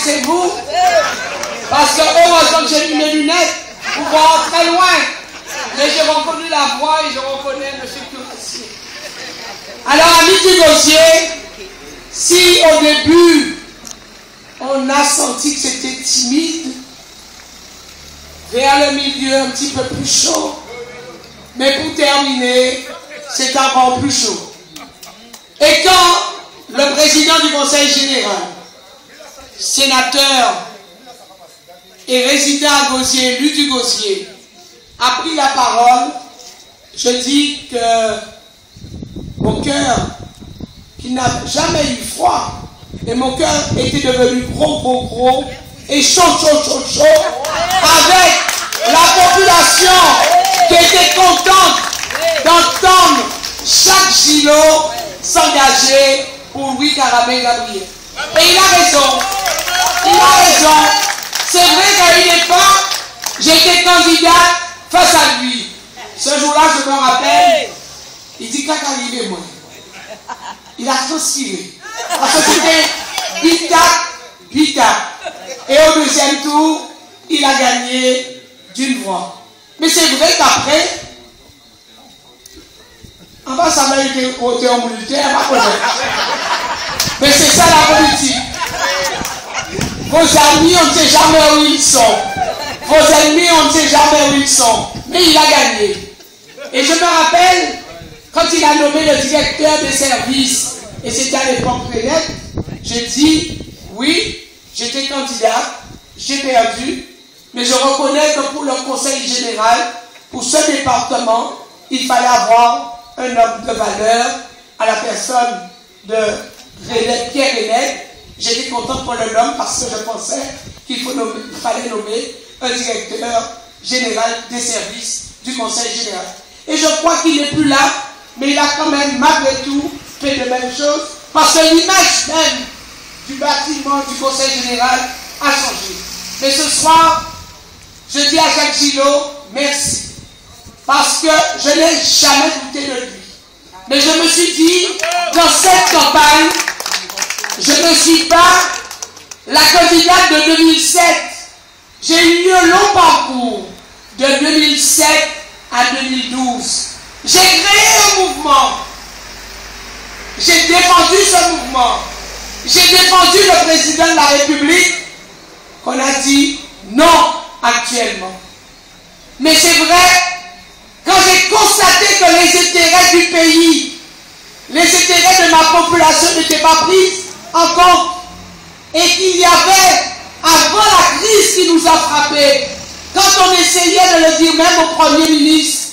c'est vous. Parce que heureusement que j'ai mis mes lunettes pour voir très loin. Mais j'ai reconnu la voix et je reconnais M. Curassier. Alors, amis du dossier, si au début, on a senti que c'était timide, vers le milieu un petit peu plus chaud, mais pour terminer, c'est encore plus chaud. Et quand le président du Conseil général, sénateur et résident à Gosier, élu du Gosier, a pris la parole, je dis que mon cœur, qui n'a jamais eu froid, et mon cœur était devenu gros, et chaud, avec la population qui était contente d'entendre chaque Gilo s'engager pour Louis Carabin Gabriel. Et il a raison. C'est vrai qu'à une époque, j'étais candidate face à lui. Ce jour-là, je me rappelle, il dit qu'à arriver, moi. Il a transpiré. Parce que c'était bitac. Et au deuxième tour, il a gagné d'une voix. Mais c'est vrai qu'après, en bas, ça m'a été voté en militaire, mais c'est ça la politique. Vos amis, on ne sait jamais où ils sont. Vos ennemis, on ne sait jamais où ils sont. Mais il a gagné. Et je me rappelle, quand il a nommé le directeur des services, et c'était à l'époque Fenech, j'ai dit, oui, j'étais candidat, j'ai perdu, mais je reconnais que pour le conseil général, pour ce département, il fallait avoir un homme de valeur à la personne de Pierre Renette. J'étais content pour le nom parce que je pensais qu'il fallait nommer un directeur général des services du conseil général. Et je crois qu'il n'est plus là, mais il a quand même, malgré tout, fait de belles choses parce que l'image même du bâtiment du conseil général a changé. Mais ce soir, je dis à Jacques Gillot, merci. Parce que je n'ai jamais douté de lui. Mais je me suis dit, dans cette campagne, je ne suis pas la candidate de 2007. J'ai eu un long parcours de 2007 à 2012. J'ai créé un mouvement. J'ai défendu ce mouvement. J'ai défendu le président de la République qu'on a dit non actuellement. Mais c'est vrai, quand j'ai constaté que les intérêts du pays, les intérêts de ma population n'étaient pas pris en compte et qu'il y avait, avant la crise qui nous a frappés, quand on essayait de le dire même au Premier ministre,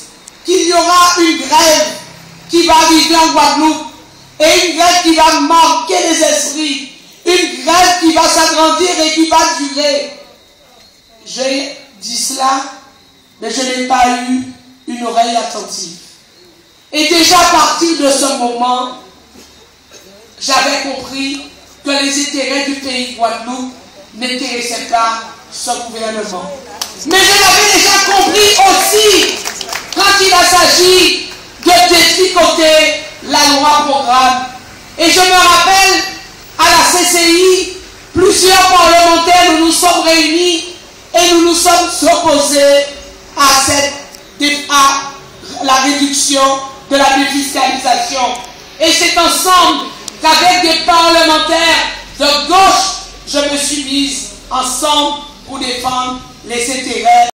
qu'il y aura une grève qui va arriver en Guadeloupe et une grève qui va marquer les esprits, une grève qui va s'agrandir et qui va durer. J'ai dit cela, mais je n'ai pas eu une oreille attentive. Et déjà à partir de ce moment, j'avais compris que les intérêts du pays Guadeloupe n'intéressaient pas ce gouvernement. Mais je l'avais déjà compris aussi quand il a s'agi de détricoter la loi programme. Et je me rappelle, à la CCI, plusieurs parlementaires, nous nous sommes réunis et nous nous sommes opposés à la réduction de la défiscalisation. Et c'est ensemble qu'avec des parlementaires de gauche, je me suis mise ensemble pour défendre les intérêts